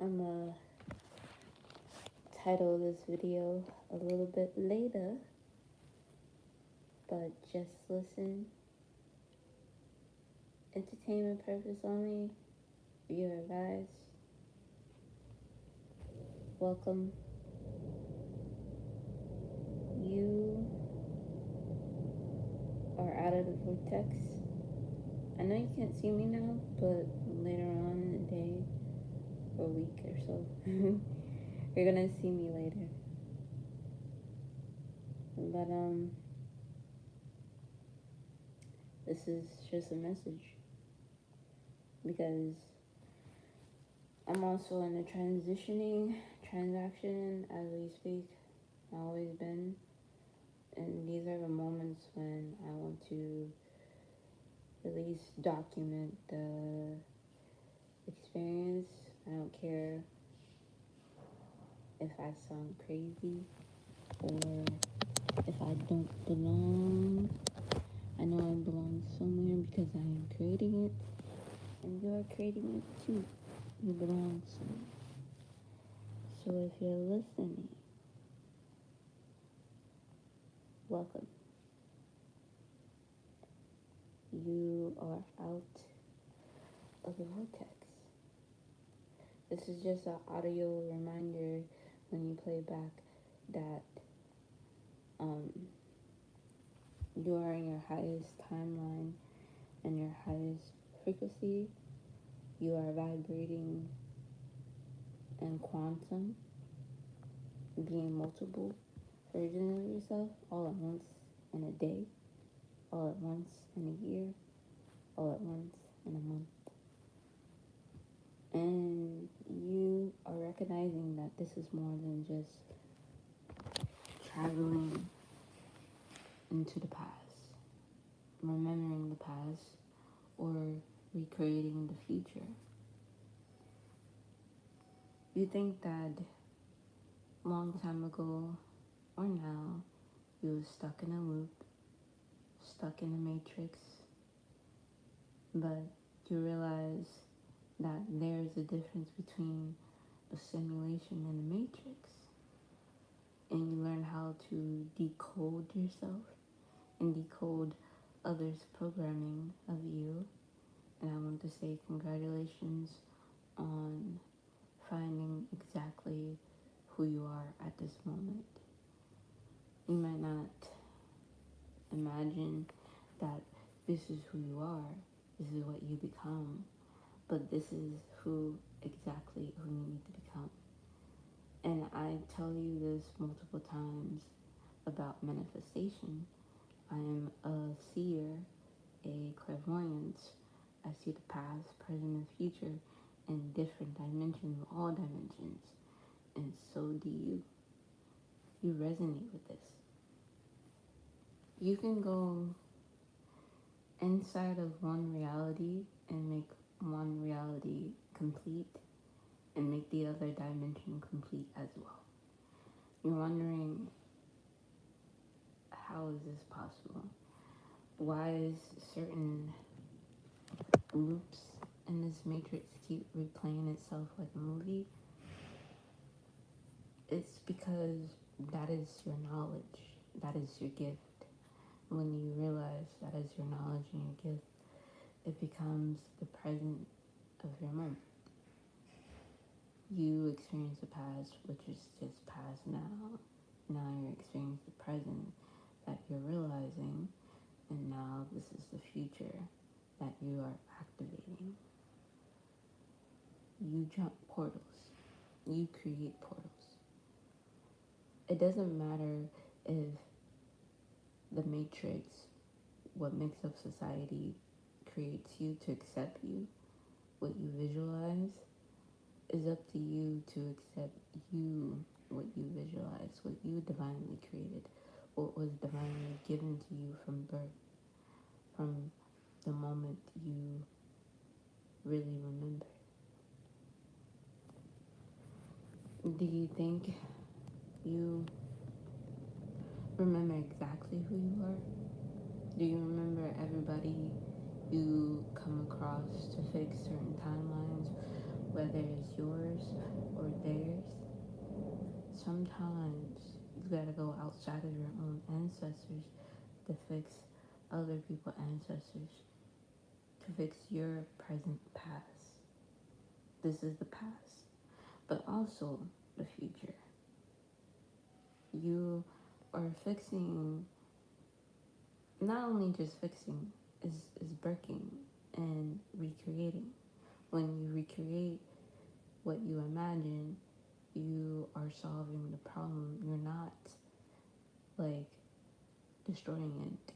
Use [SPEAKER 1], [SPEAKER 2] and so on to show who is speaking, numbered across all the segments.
[SPEAKER 1] I'm gonna title this video a little bit later, but just listen. Entertainment purpose only. Viewer advised. Welcome. You are out of the vortex. I know you can't see me now, but later on in the day or week or so, you're gonna see me later. But this is just a message because I'm also in a transaction as we speak. I've always been. And these are the moments when I want to at least document the experience. I don't care if I sound crazy or if I don't belong. I know I belong somewhere because I am creating it, and you are creating it too. You belong somewhere. So if you're listening, welcome. You are out of the vortex. This is just an audio reminder when you play back that you are in your highest timeline and your highest frequency. You are vibrating in quantum, being multiple versions of yourself all at once in a day, all at once in a year, all at once in a month. And you are recognizing that this is more than just traveling into the past, remembering the past, or recreating the future. You think that long time ago or now you were stuck in a loop, stuck in a matrix, but you realize that there's a difference between a simulation and a matrix, and you learn how to decode yourself and decode others' programming of you. And I want to say congratulations on finding exactly who you are at this moment. You might not imagine that this is who you are, this is what you become, but this is exactly who you need to become. And I tell you this multiple times about manifestation. I am a seer, a clairvoyant. I see the past, present, and future in different dimensions, all dimensions. And so do you. You resonate with this. You can go inside of one reality and make one reality complete and make the other dimension complete as well. You're wondering, how is this possible? Why is certain loops in this matrix keep replaying itself like a movie? It's because that is your knowledge. That is your gift. When you realize that is your knowledge and your gift, it becomes the present of your moment. You experience the past, which is just past now. Now you experience the present that you're realizing, and now this is the future that you are activating. You jump portals. You create portals. It doesn't matter if the matrix, what makes up society, creates you to accept you. What you visualize is up to you to accept you, what you visualize, what you divinely created, what was divinely given to you from birth, from the moment you really remember. Do you think you remember exactly who you are? Do you remember everybody you come across to fix certain timelines whether it's yours or theirs, sometimes you gotta go outside of your own ancestors to fix other people's ancestors, to fix your present past. This is the past, but also the future. You are fixing, not only just fixing, is breaking and recreating. When you recreate what you imagine, you are solving the problem. You're not like destroying it.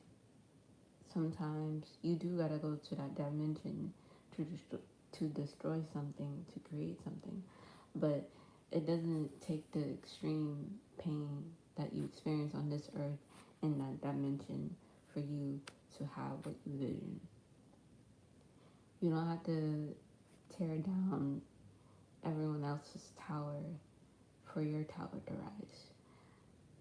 [SPEAKER 1] Sometimes you do gotta go to that dimension to destroy something, to create something, but it doesn't take the extreme pain that you experience on this earth in that dimension for you to have what you vision. You don't have to tear down everyone else's tower for your tower to rise.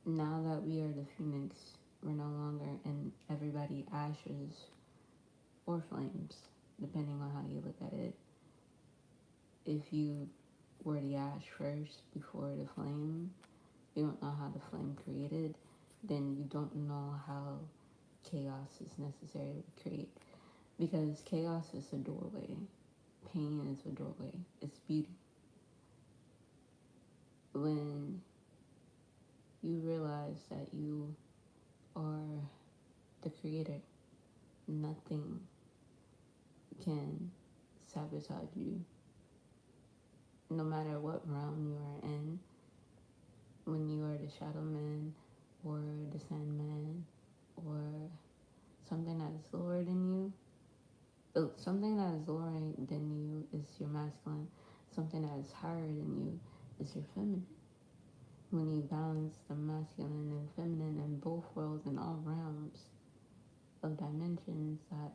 [SPEAKER 1] Now that we are the phoenix, we're no longer in everybody ashes or flames, depending on how you look at it. If you were the ash first before the flame, you don't know how the flame created, then you don't know how chaos is necessary to create. Because chaos is a doorway, pain is a doorway, it's beauty. When you realize that you are the creator, nothing can sabotage you. No matter what realm you are in, when you are the shadow man or the sandman or something that is lower than you, something that is lower than you is your masculine, something that is higher than you is your feminine. When you balance the masculine and feminine in both worlds and all realms of dimensions that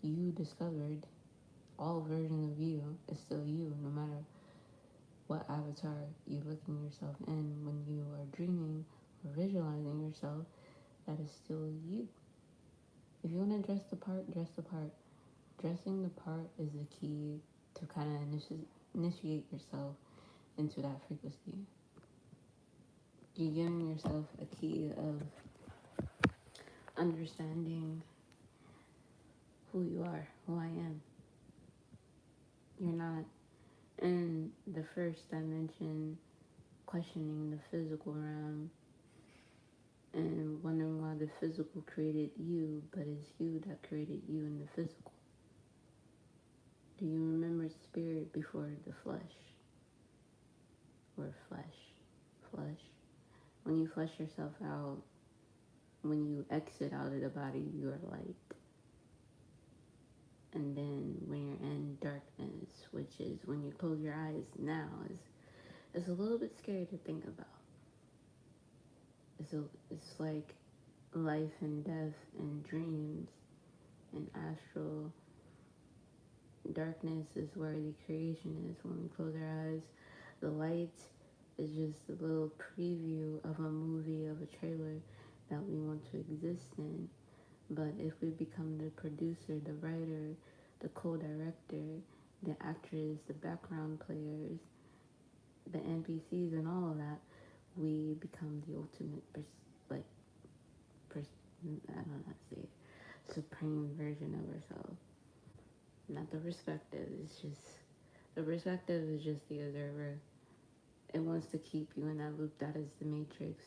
[SPEAKER 1] you discovered, all versions of you is still you, no matter what avatar you looking yourself in. When you are dreaming or visualizing yourself, that is still you. If you want to dress the part, dress the part. Dressing the part is the key to kind of initiate yourself into that frequency. You're giving yourself a key of understanding who you are, who I am. You're not in the first dimension questioning the physical realm and wondering why the physical created you, but it's you that created you in the physical. Do you remember spirit before the flesh? Or flesh. When you flesh yourself out, when you exit out of the body, you are light. And then when you're in darkness, which is when you close your eyes now, is a little bit scary to think about. It's like life and death and dreams and astral. Darkness is where the creation is. When we close our eyes, the light is just a little preview of a movie, of a trailer that we want to exist in. But if we become the producer, the writer, the co-director, the actress, the background players, the NPCs and all of that, we become the ultimate, I don't know how to say it, supreme version of ourselves. Not the perspective, the perspective is just the observer. It wants to keep you in that loop. That is the matrix.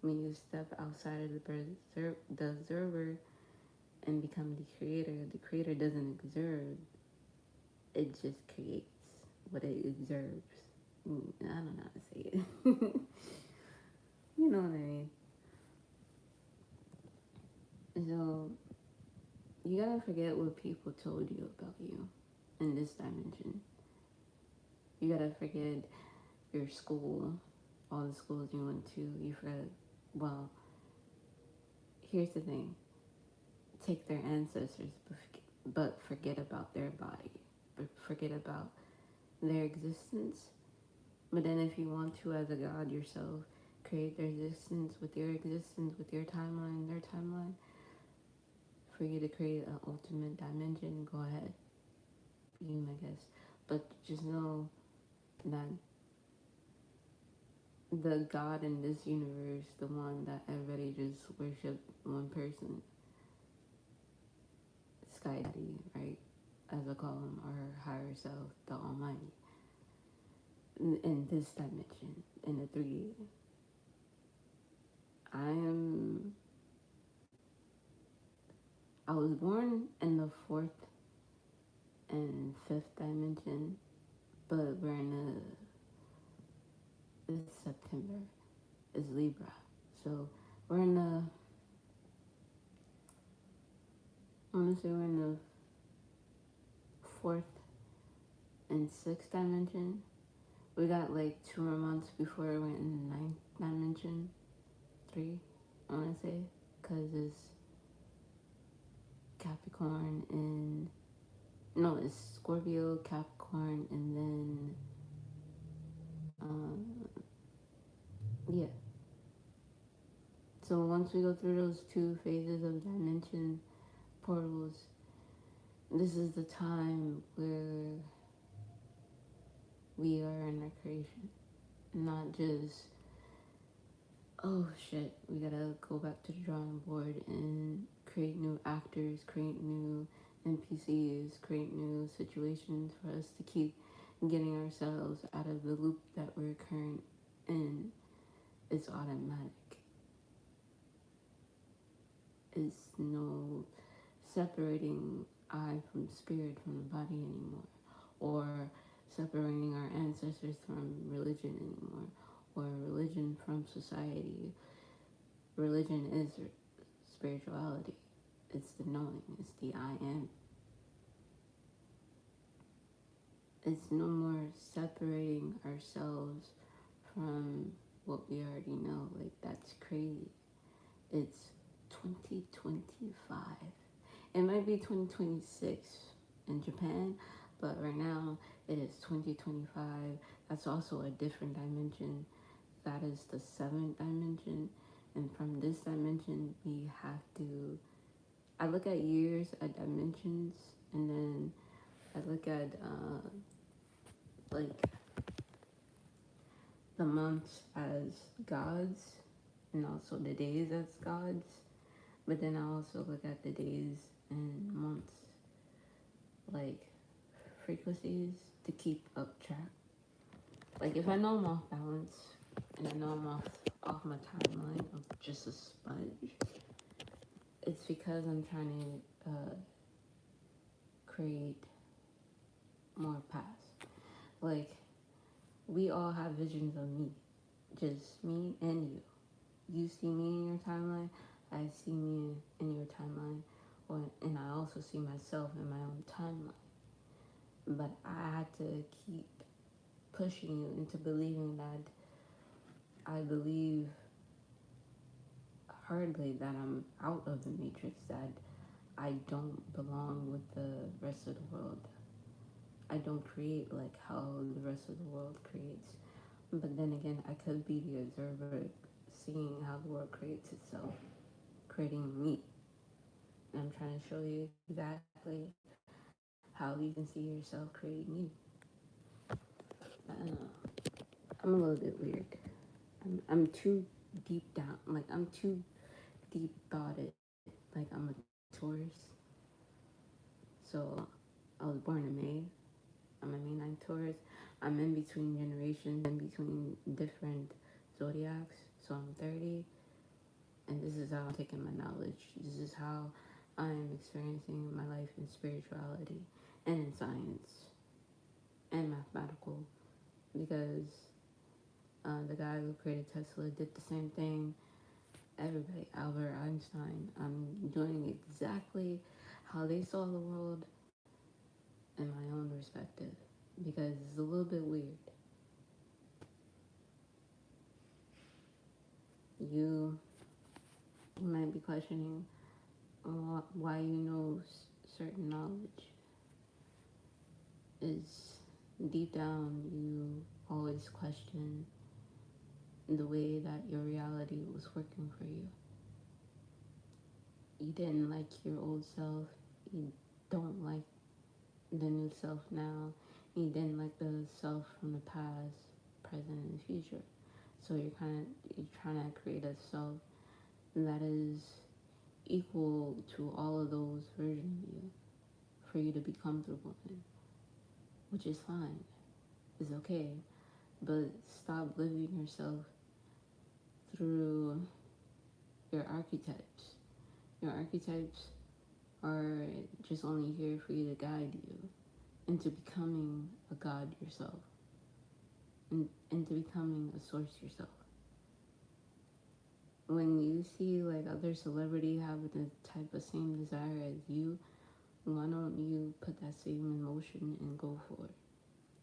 [SPEAKER 1] When you step outside of the observer and become the creator doesn't observe, it just creates what it observes. I don't know how to say it. You know what I mean? So, you gotta forget what people told you about you in this dimension. You gotta forget your school, all the schools you went to. You forgot, well, here's the thing. Take their ancestors, but forget about their body. Forget about their existence. But then if you want to, as a god yourself, create their existence, with your timeline, their timeline, for you to create an ultimate dimension, go ahead. You, I guess. But just know that the God in this universe, the one that everybody just worship, one person, Sky Daddy, right? As I call him, or higher self, the Almighty, in this dimension, in the 3D. I was born in the 4th and 5th dimension, but we're in this September is Libra. So we're in the, I'm gonna say we're in the 4th and 6th dimension. We got like 2 more months before we went in the 9th dimension. 3, I wanna say, because it's Capricorn and, no, it's Scorpio, Capricorn, and then, yeah. So once we go through those 2 phases of dimension portals, this is the time where we are in our creation. Not just, oh shit, we gotta go back to the drawing board and create new actors, create new NPCs, create new situations for us to keep getting ourselves out of the loop that we're current in. It's automatic. It's no separating I from spirit from the body anymore, or separating our ancestors from religion anymore, or religion from society. Religion is spirituality. It's the knowing. It's the I am. It's no more separating ourselves from what we already know. Like, that's crazy. It's 2025. It might be 2026 in Japan, but right now it is 2025. That's also a different dimension. That is the 7th dimension. And from this dimension, we have to, I look at years, at dimensions, and then I look at like the months as gods, and also the days as gods. But then I also look at the days and months like frequencies to keep up track. Like if I know I'm off balance and I know I'm off my timeline of just a sponge, it's because I'm trying to create more paths. Like, we all have visions of me, just me and you. You see me in your timeline, I see me in your timeline, and I also see myself in my own timeline. But I had to keep pushing you into believing that I believe hardly that I'm out of the matrix, that I don't belong with the rest of the world. I don't create like how the rest of the world creates. But then again, I could be the observer, seeing how the world creates itself, creating me. And I'm trying to show you exactly how you can see yourself creating you. I don't know. I'm a little bit weird. I'm too deep down. Like, I'm too deep thoughted. Like, I'm a Taurus. So I was born in May. I'm a May 9 Taurus. I'm in between generations, in between different zodiacs. So I'm 30. And this is how I'm taking my knowledge. This is how I'm experiencing my life in spirituality and in science and mathematical. Because the guy who created Tesla did the same thing. Everybody, Albert Einstein, I'm doing exactly how they saw the world in my own perspective. Because it's a little bit weird. You might be questioning why you know certain knowledge. Is deep down you always question the way that your reality was working for you. You didn't like your old self. You don't like the new self now. you didn't like the self from the past, present, and future. So you're trying to create a self that is equal to all of those versions of you for you to be comfortable in, which is fine. It's okay. But stop living yourself through your archetypes. Your archetypes are just only here for you to guide you into becoming a god yourself, and into becoming a source yourself. When you see like other celebrity have the type of same desire as you, why don't you put that same emotion and go for it?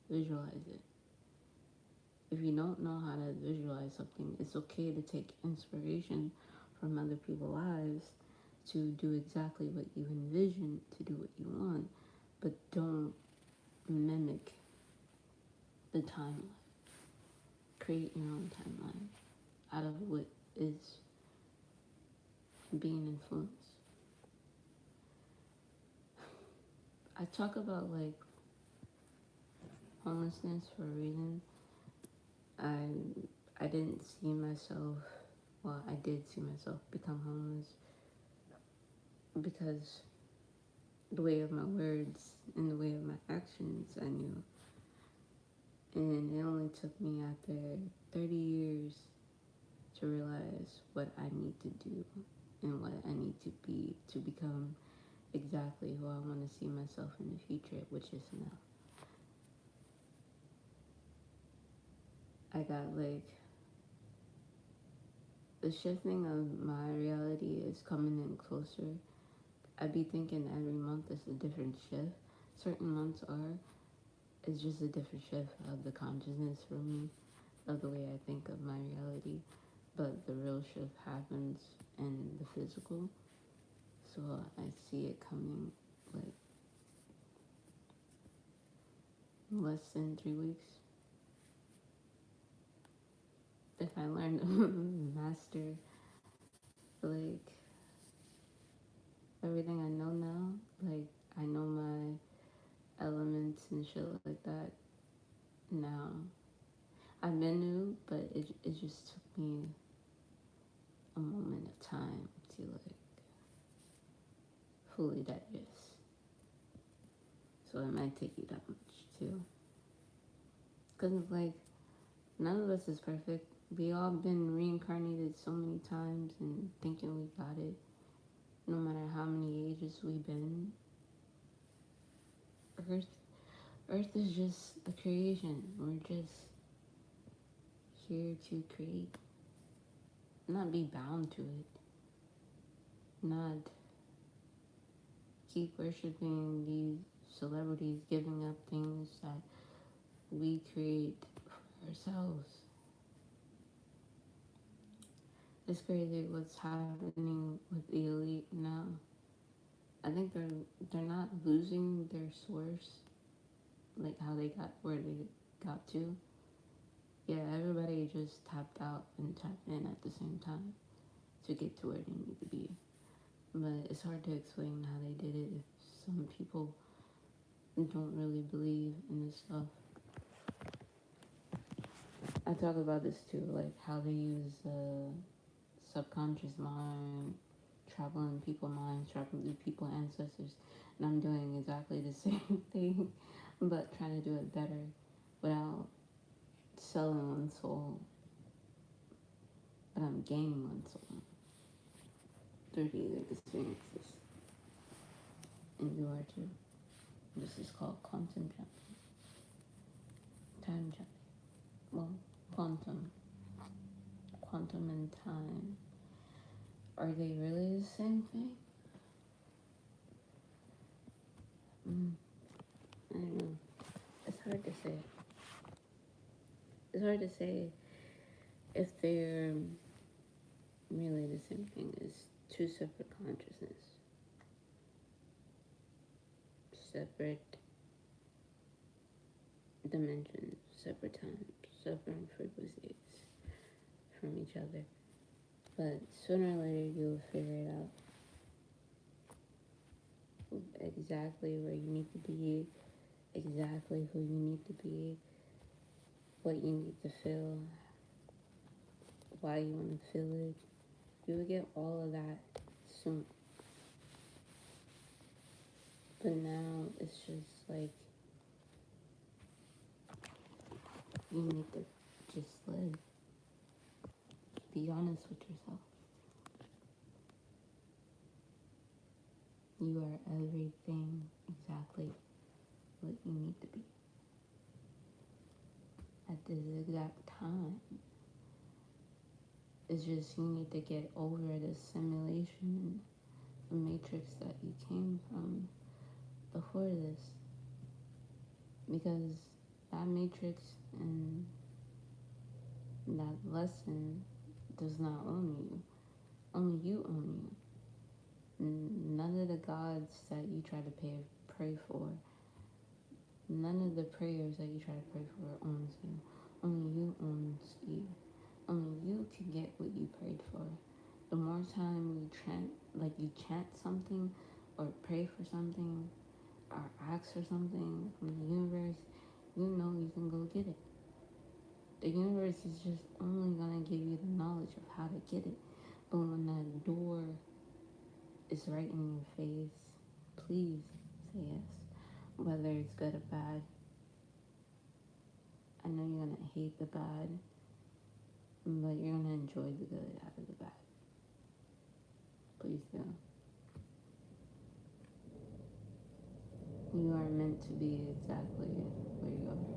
[SPEAKER 1] Visualize it. If you don't know how to visualize something, it's okay to take inspiration from other people's lives to do exactly what you envision, to do what you want, but don't mimic the timeline. Create your own timeline out of what is being influenced. I talk about like homelessness for a reason. I didn't see myself, well, I did see myself become homeless because the way of my words and the way of my actions, I knew. And it only took me after 30 years to realize what I need to do and what I need to be to become exactly who I want to see myself in the future, which is now. I got like the shifting of my reality is coming in closer. I be thinking every month is a different shift. Certain months are. It's just a different shift of the consciousness for me, of the way I think of my reality. But the real shift happens in the physical. So I see it coming like less than 3 weeks. If I learn to master like everything I know now, like I know my elements and shit like that now. I've been new, but it just took me a moment of time to like fully digest. So it might take you that much too. Cause like none of us is perfect. We all been reincarnated so many times and thinking we got it. No matter how many ages we've been. Earth is just a creation. We're just here to create. Not be bound to it. Not keep worshiping these celebrities giving up things that we create for ourselves. It's crazy what's happening with the elite now. I think they're not losing their source, like how they got where they got to. Yeah, everybody just tapped out and tapped in at the same time to get to where they need to be. But it's hard to explain how they did it if some people don't really believe in this stuff. I talk about this too, like how they use the subconscious mind, traveling people's minds, traveling through people's ancestors, and I'm doing exactly the same thing, but trying to do it better without selling one soul, but I'm gaining one soul through these experiences, and you are too. This is called quantum jumping, time jumping. Well, quantum and time. Are they really the same thing? I don't know. It's hard to say. It's hard to say if they're really the same thing as two separate consciousness, separate dimensions, separate times, separate frequencies from each other. But sooner or later you'll figure it out exactly where you need to be exactly who you need to be, what you need to feel, why you want to feel it. You will get all of that soon. But now it's just like you need to just live. Be honest with yourself. You are everything exactly what you need to be at this exact time. It's just you need to get over the simulation, the matrix that you came from before this. Because that matrix and that lesson does not own you. Only you own you. None of the gods that you try to pray for, none of the prayers that you try to pray for owns you. Only you owns you. Only you can get what you prayed for. The more time you chant something or pray for something or ask for something from the universe, you know you can go get it. The universe is just only gonna give you the knowledge of how to get it. But when that door is right in your face, please say yes. Whether it's good or bad. I know you're gonna hate the bad, but you're gonna enjoy the good out of the bad. Please do. You are meant to be exactly where you are.